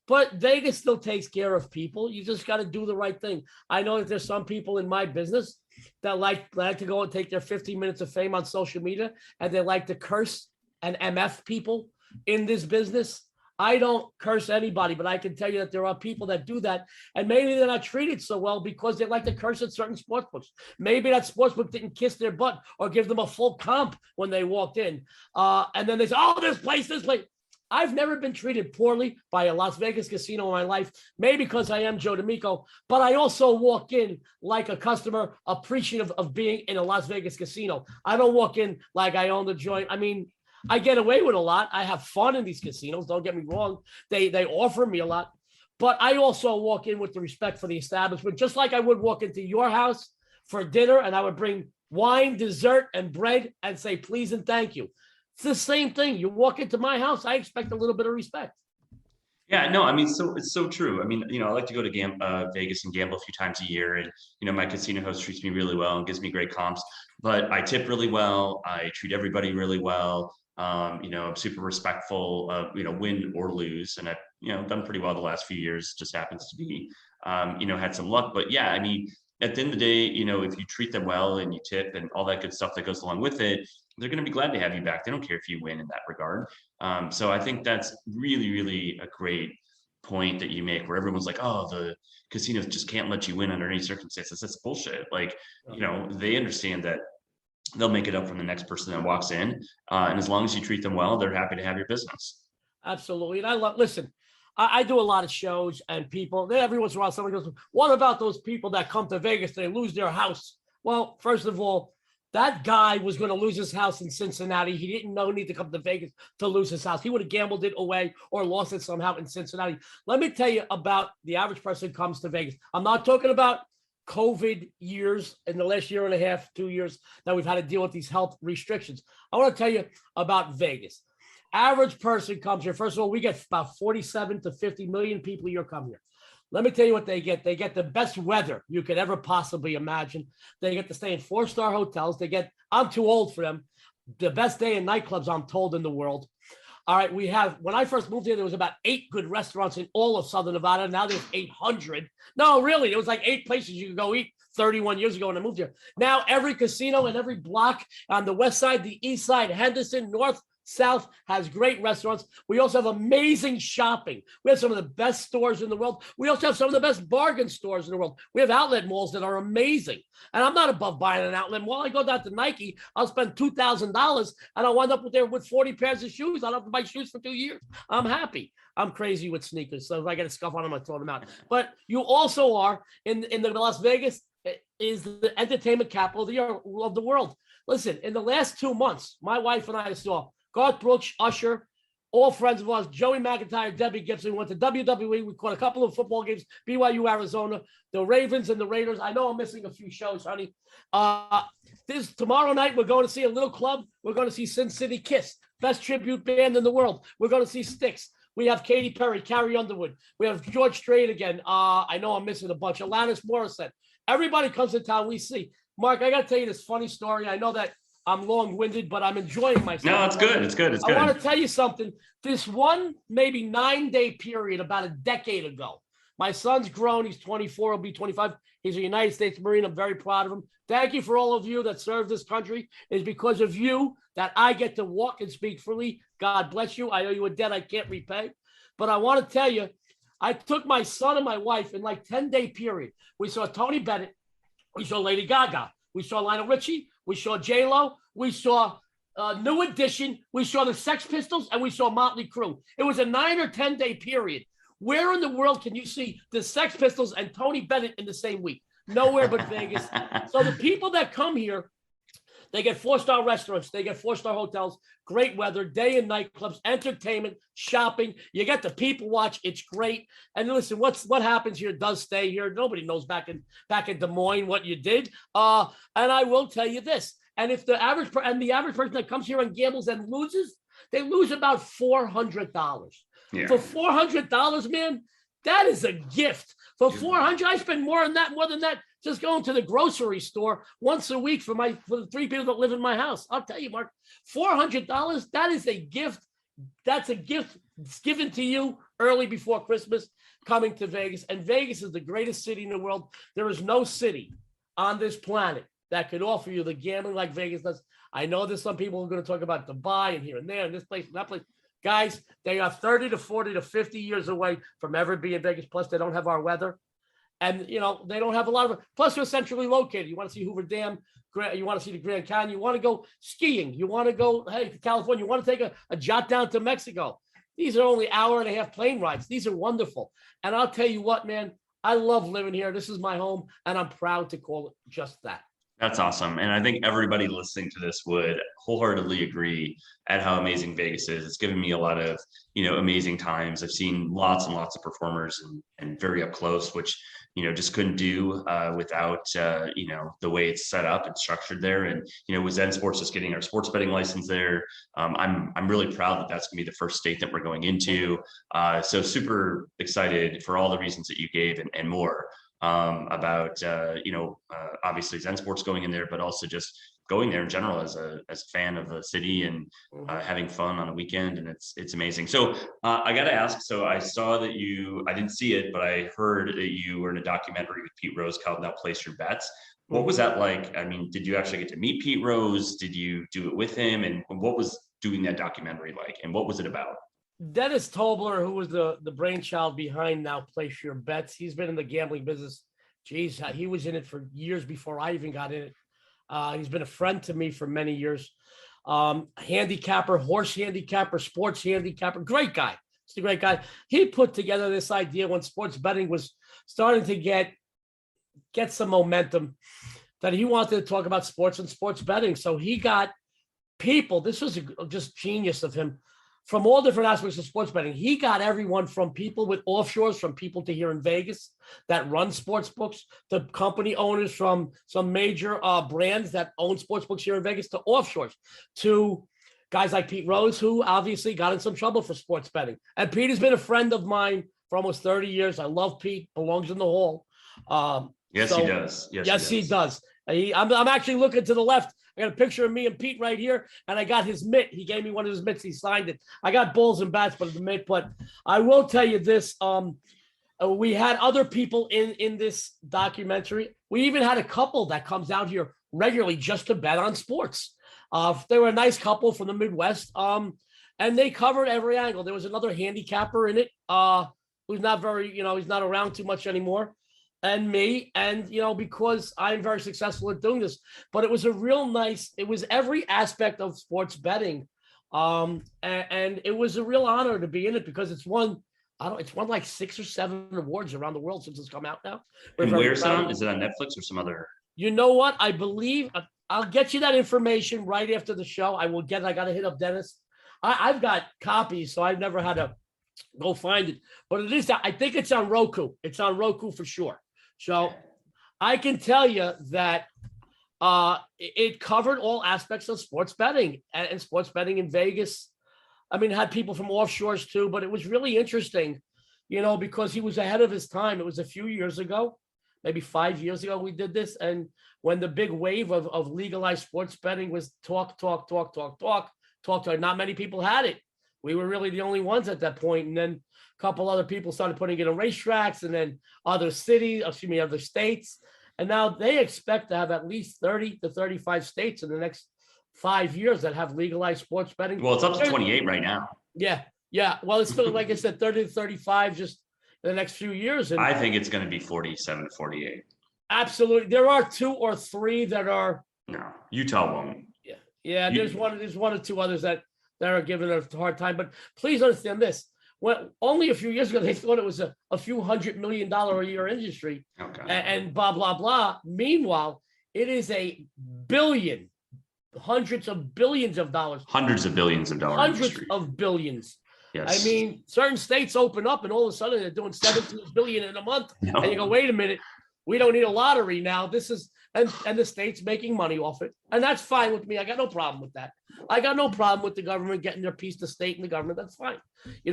But Vegas still takes care of people. You just got to do the right thing. I know that there's some people in my business that like to go and take their 15 minutes of fame on social media, and they like to curse and MF people in this business. I don't curse anybody, but I can tell you that there are people that do that, and maybe they're not treated so well because they like to curse at certain sportsbooks. Maybe that sportsbook didn't kiss their butt or give them a full comp when they walked in, and then they say, "Oh, this place." I've never been treated poorly by a Las Vegas casino in my life, maybe because I am Joe D'Amico, but I also walk in like a customer appreciative of being in a Las Vegas casino. I don't walk in like I own the joint. I mean, I get away with a lot. I have fun in these casinos. Don't get me wrong. They offer me a lot, but I also walk in with the respect for the establishment, just like I would walk into your house for dinner and I would bring wine, dessert, and bread and say, please and thank you. It's the same thing. You walk into my house, I expect a little bit of respect. Yeah, no, I mean, so it's so true. I mean, I like to go to Vegas and gamble a few times a year, and my casino host treats me really well and gives me great comps. But I tip really well. I treat everybody really well. I'm super respectful of win or lose, and I've done pretty well the last few years. Just happens to be had some luck, but yeah, I mean, at the end of the day, if you treat them well and you tip and all that good stuff that goes along with it, they're going to be glad to have you back. They don't care if you win in that regard. So I think that's really, really a great point that you make, where everyone's like, oh, the casinos just can't let you win under any circumstances. That's bullshit. Like, they understand that they'll make it up from the next person that walks in. And as long as you treat them well, they're happy to have your business. Absolutely. And listen, I do a lot of shows, and people, every once in a while, someone goes, what about those people that come to Vegas, they lose their house? Well, first of all, that guy was going to lose his house in Cincinnati. He didn't need to come to Vegas to lose his house. He would have gambled it away or lost it somehow in Cincinnati. Let me tell you about the average person who comes to Vegas. I'm not talking about COVID years in the last year and a half, 2 years that we've had to deal with these health restrictions. I want to tell you about Vegas. Average person comes here. First of all, we get about 47 to 50 million people a year come here. Let me tell you what they get. They get the best weather you could ever possibly imagine. They get to stay in 4-star hotels. I'm too old for them, the best day in nightclubs, I'm told, in the world. All right, when I first moved here, there was about 8 good restaurants in all of Southern Nevada. Now there's 800. No, really, there was like 8 places you could go eat 31 years ago when I moved here. Now every casino and every block on the west side, the east side, Henderson, North, South has great restaurants. We also have amazing shopping. We have some of the best stores in the world. We also have some of the best bargain stores in the world. We have outlet malls that are amazing. And I'm not above buying an outlet mall. I go down to Nike, I'll spend $2,000 and I'll wind up there with 40 pairs of shoes. I don't have to buy shoes for 2 years. I'm happy. I'm crazy with sneakers. So if I get a scuff on them, I throw them out. But you also are in the Las Vegas is the entertainment capital of the world. Listen, in the last 2 months, my wife and I saw Garth Brooks, Usher, all friends of ours, Joey McIntyre, Debbie Gibson. We went to WWE. We caught a couple of football games, BYU, Arizona, the Ravens and the Raiders. I know I'm missing a few shows, honey. Tomorrow night, we're going to see a little club. We're going to see Sin City Kiss, best tribute band in the world. We're going to see Styx. We have Katy Perry, Carrie Underwood. We have George Strait again. I know I'm missing a bunch. Alanis Morissette. Everybody comes to town. We see. Mark, I got to tell you this funny story. I know that I'm long-winded, but I'm enjoying myself. No, it's good. It's good. It's good. I want to tell you something. This one, maybe 9-day period about a decade ago, my son's grown. He's 24. He'll be 25. He's a United States Marine. I'm very proud of him. Thank you for all of you that serve this country. It's because of you that I get to walk and speak freely. God bless you. I owe you a debt I can't repay. But I want to tell you, I took my son and my wife in like 10-day period. We saw Tony Bennett. We saw Lady Gaga. We saw Lionel Richie. We saw J-Lo. We saw New Edition. We saw the Sex Pistols, and we saw Motley Crue. It was a 9 or 10-day period. Where in the world can you see the Sex Pistols and Tony Bennett in the same week? Nowhere but Vegas. So the people that come here, they get 4-star restaurants. They get 4-star hotels, great weather, day and night clubs, entertainment, shopping. You get the people watch. It's great. And listen, what happens here does stay here. Nobody knows back in Des Moines what you did. And I will tell you this. And if the average person that comes here and gambles and loses, they lose about $400. Yeah. For $400, man, that is a gift. For $400, I spend more than that, just going to the grocery store once a week for the 3 people that live in my house. I'll tell you, Mark, $400, that is a gift. That's a gift given to you early before Christmas, coming to Vegas. And Vegas is the greatest city in the world. There is no city on this planet that could offer you the gambling like Vegas does. I know there's some people who are going to talk about Dubai and here and there and this place and that place. Guys, they are 30 to 40 to 50 years away from ever being Vegas. Plus, they don't have our weather. And, they don't have a lot of, plus they're centrally located. You want to see Hoover Dam, you want to see the Grand Canyon, you want to go skiing, you want to go, to California, you want to take a jet down to Mexico. These are only hour and a half plane rides. These are wonderful. And I'll tell you what, man, I love living here. This is my home, and I'm proud to call it just that. That's awesome. And I think everybody listening to this would wholeheartedly agree at how amazing Vegas is. It's given me a lot of, amazing times. I've seen lots and lots of performers and very up close, which, just couldn't do without, the way it's set up and structured there. And, with Zen Sports just getting our sports betting license there, I'm really proud that that's going to be the first state that we're going into. So super excited for all the reasons that you gave and more. About obviously Zen Sports going in there, but also just going there in general as a fan of the city and having fun on a weekend, and it's amazing. So I got to ask. So I saw that I didn't see it, but I heard that you were in a documentary with Pete Rose called "Now Place Your Bets." What was that like? I mean, did you actually get to meet Pete Rose? Did you do it with him? And what was doing that documentary like? And what was it about? Dennis Tobler, who was the brainchild behind Now Place Your Bets, he's been in the gambling business. Geez, he was in it for years before I even got in it. He's been a friend to me for many years. Handicapper, horse handicapper, sports handicapper, great guy. He's a great guy. He put together this idea when sports betting was starting to get some momentum, that he wanted to talk about sports and sports betting. So he got people, this was just genius of him, from all different aspects of sports betting. He got everyone from people with offshores, from people to here in Vegas that run sports books, to company owners from some major brands that own sports books here in Vegas, to offshores, to guys like Pete Rose, who obviously got in some trouble for sports betting. And Pete has been a friend of mine for almost 30 years. I love Pete, belongs in the hall. Yes, he does. Yes, he does. I'm actually looking to the left. I got a picture of me and Pete right here, and I got his mitt. He gave me one of his mitts. He signed it. I got balls and bats, but the mitt. But I will tell you this: we had other people in this documentary. We even had a couple that comes out here regularly just to bet on sports. They were a nice couple from the Midwest, and they covered every angle. There was another handicapper in it, who's not very, he's not around too much anymore. And me, and because I'm very successful at doing this, but it was it was every aspect of sports betting, and it was a real honor to be in it, because it's won like 6 or 7 awards around the world since it's come out now. And where's it on? Is it on Netflix or some other? You know what? I believe I'll get you that information right after the show. I will get it. I got to hit up Dennis. I've got copies, so I've never had to go find it, but it is. I think it's on Roku. It's on Roku for sure. So I can tell you that it covered all aspects of sports betting and sports betting in Vegas. I mean, it had people from offshores too, but it was really interesting, because he was ahead of his time. It was a few years ago, maybe 5 years ago we did this. And when the big wave of legalized sports betting was talk, not many people had it. We were really the only ones at that point. And then a couple other people started putting it on racetracks, and then other states. And now they expect to have at least 30 to 35 states in the next 5 years that have legalized sports betting. Well, it's up to 28 right now. Yeah. Well, it's still, like I said, 30 to 35 just in the next few years. And I think it's going to be 47 to 48. Absolutely. There are 2 or 3 that are. No, Utah won't. Yeah. There's one or two others that are giving it a hard time. But please understand this. When only a few years ago, they thought it was a few $100 million a year industry, and blah, blah, blah. Meanwhile, it is a billion, hundreds of billions of dollars. Hundreds of billions of dollars. Hundreds of billions. Yes. I mean, certain states open up and all of a sudden they're doing 17 billion in a month. No. And you go, wait a minute, we don't need a lottery now. This is, and the state's making money off it. And that's fine with me. I got no problem with that. I got no problem with the government getting their piece, the state and the government. That's fine.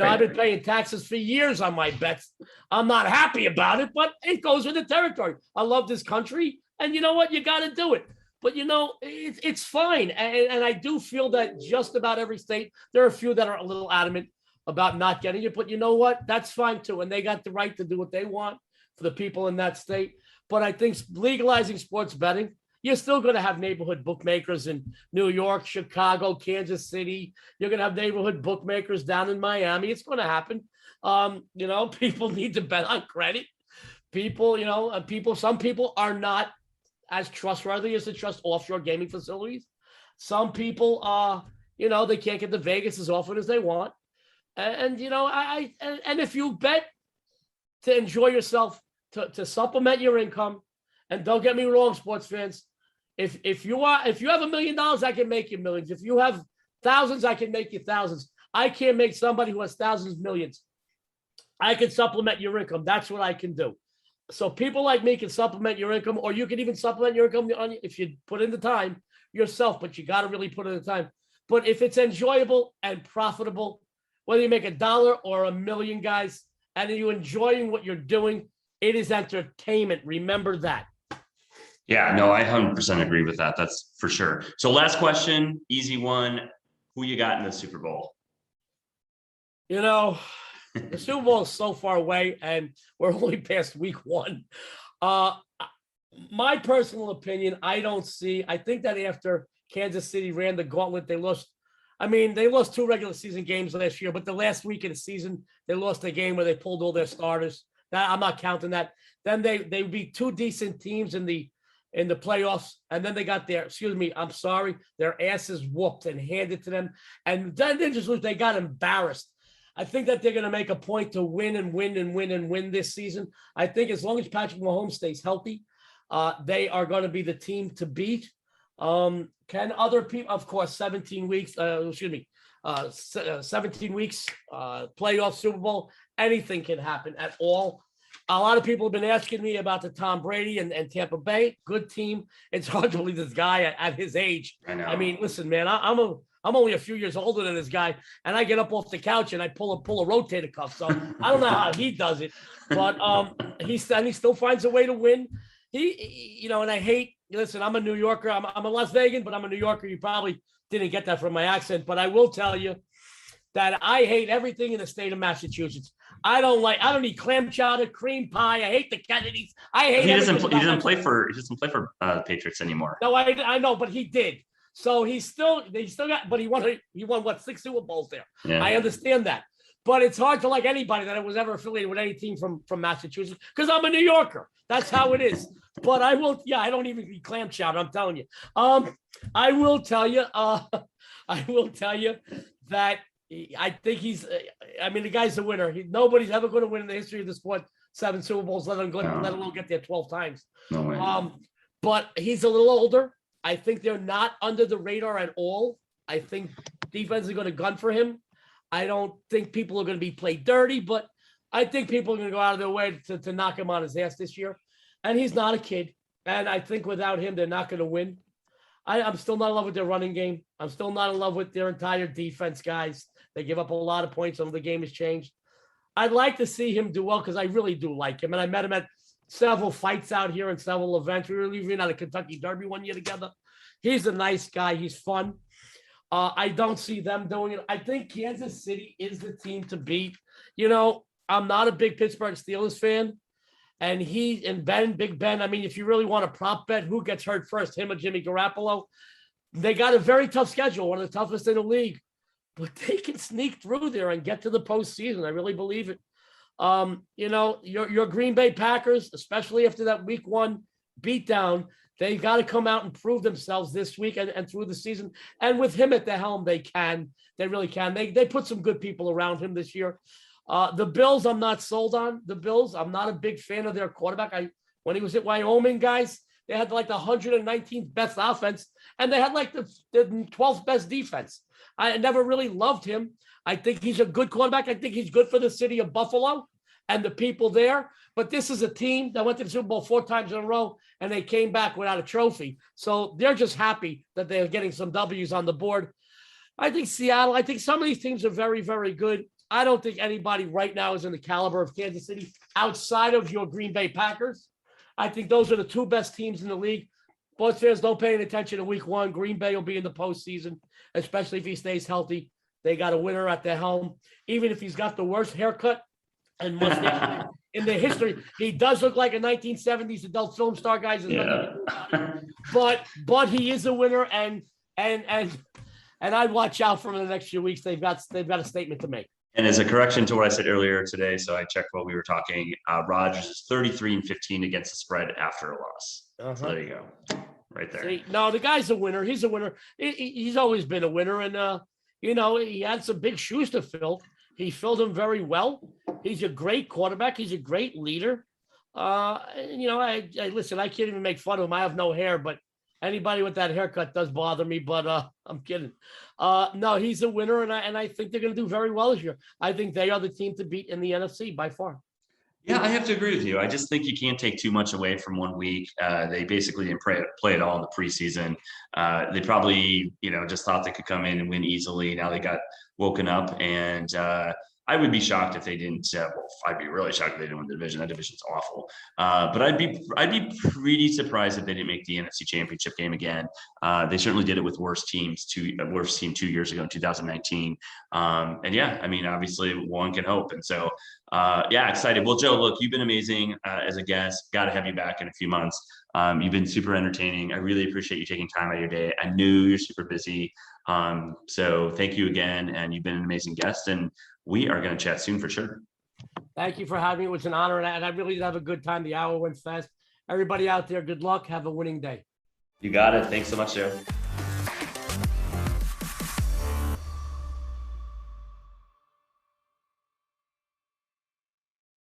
I've been paying taxes for years on my bets. I'm not happy about it, but it goes with the territory. I love this country. And you know what? You got to do it. But, it's fine. And I do feel that just about every state, there are a few that are a little adamant about not getting it. But you know what? That's fine, too. And they got the right to do what they want for the people in that state. But I think legalizing sports betting you're still going to have neighborhood bookmakers in New York, Chicago, Kansas City. You're going to have neighborhood bookmakers down in Miami. It's going to happen. People need to bet on credit. Some people are not as trustworthy as to trust offshore gaming facilities. Some people, they can't get to Vegas as often as they want. And if you bet to enjoy yourself, to supplement your income, and don't get me wrong, sports fans, if you have $1 million, I can make you millions. If you have thousands, I can make you thousands. I can't make somebody who has thousands millions. I can supplement your income. That's what I can do. So people like me can supplement your income, or you can even supplement your income if you put in the time yourself, but you got to really put in the time. But if it's enjoyable and profitable, whether you make $1 or $1 million, guys, and you're enjoying what you're doing, it is entertainment. Remember that. Yeah, no, I 100% agree with that. That's for sure. So last question, easy one. Who you got in the Super Bowl? The Super Bowl is so far away, and we're only past week 1. My personal opinion, I think that after Kansas City ran the gauntlet, they lost 2 regular season games last year, but the last week of the season, they lost a game where they pulled all their starters. I'm not counting that. Then they beat 2 decent teams in the playoffs, and then they got their asses whooped and handed to them. And then they got embarrassed. I think that they're going to make a point to win and win and win and win this season. I think as long as Patrick Mahomes stays healthy, they are going to be the team to beat. Can other people, of course, 17 weeks, 17 weeks, playoff Super Bowl, anything can happen at all. A lot of people have been asking me about the Tom Brady and Tampa Bay. Good team. It's hard to believe this guy at his age. I know. I mean, listen, man, I'm only a few years older than this guy, and I get up off the couch and I pull a rotator cuff. So I don't know how he does it, but he still finds a way to win. And I hate. Listen, I'm a New Yorker. I'm a Las Vegan, but I'm a New Yorker. You probably didn't get that from my accent, but I will tell you that I hate everything in the state of Massachusetts. I don't eat clam chowder, cream pie. I hate the Kennedys. He doesn't play for the Patriots anymore. No, I know, but he did. So they still got, but he won what, 6 Super Bowls there. Yeah. I understand that. But it's hard to like anybody that was ever affiliated with any team from Massachusetts, because I'm a New Yorker. That's how it is. But I don't even eat clam chowder, I'm telling you. I will tell you that I think the guy's a winner. Nobody's ever going to win in the history of the sport 7 Super Bowls, let alone get there 12 times. No way. But he's a little older. I think they're not under the radar at all. I think defense is going to gun for him. I don't think people are going to be played dirty, but I think people are going to go out of their way to knock him on his ass this year. And he's not a kid. And I think without him, they're not going to win. I'm still not in love with their running game. I'm still not in love with their entire defense, guys. They give up a lot of points. Some of the game has changed. I'd like to see him do well because I really do like him. And I met him at several fights out here and several events. We were even at a Kentucky Derby one year together. He's a nice guy. He's fun. I don't see them doing it. I think Kansas City is the team to beat. I'm not a big Pittsburgh Steelers fan. And Big Ben, if you really want to prop bet, who gets hurt first, him or Jimmy Garoppolo? They got a very tough schedule, one of the toughest in the league. But they can sneak through there and get to the postseason. I really believe it. Your Green Bay Packers, especially after that week 1 beatdown, they got to come out and prove themselves this week and through the season. And with him at the helm, they can. They really can. They put some good people around him this year. The Bills, I'm not sold on. The Bills, I'm not a big fan of their quarterback. When he was at Wyoming, guys, they had like the 119th best offense, and they had like the 12th best defense. I never really loved him. I think he's a good quarterback. I think he's good for the city of Buffalo and the people there. But this is a team that went to the Super Bowl 4 times in a row, and they came back without a trophy. So they're just happy that they're getting some W's on the board. I think Seattle, I think some of these teams are very, very good. I don't think anybody right now is in the caliber of Kansas City outside of your Green Bay Packers. I think those are the 2 best teams in the league. Sports fans, don't pay any attention to week 1. Green Bay will be in the postseason, especially if he stays healthy. They got a winner at the helm. Even if he's got the worst haircut and mustache in the history. He does look like a 1970s adult film star, guys. Yeah. But he is a winner, and I'd watch out for him in the next few weeks. They've got a statement to make. And as a correction to what I said earlier today, so I checked while we were talking, Rodgers is 33-15 against the spread after a loss. So there you go. Right there. See, no, the guy's a winner. He's a winner. He's always been a winner. And, he had some big shoes to fill. He filled them very well. He's a great quarterback. He's a great leader. I listen, I can't even make fun of him. I have no hair, but anybody with that haircut does bother me, but I'm kidding. No, he's a winner, and I think they're going to do very well this year. I think they are the team to beat in the NFC by far. Yeah, I have to agree with you. I just think you can't take too much away from 1 week. They basically didn't play it all in the preseason. They probably, just thought they could come in and win easily. Now they got woken up, and I would be shocked if they didn't. I'd be really shocked if they didn't win the division. That division's awful. But I'd be pretty surprised if they didn't make the NFC Championship game again. They certainly did it with worse team 2 years ago in 2019. And yeah, I mean, obviously one can hope. And so, excited. Well, Joe, look, you've been amazing as a guest. Got to have you back in a few months. You've been super entertaining. I really appreciate you taking time out of your day. I knew you're super busy. So thank you again. And you've been an amazing guest, and we are going to chat soon for sure. Thank you for having me. It was an honor, and I really did have a good time. The hour went fast. Everybody out there, good luck. Have a winning day. You got it. Thanks so much, Joe.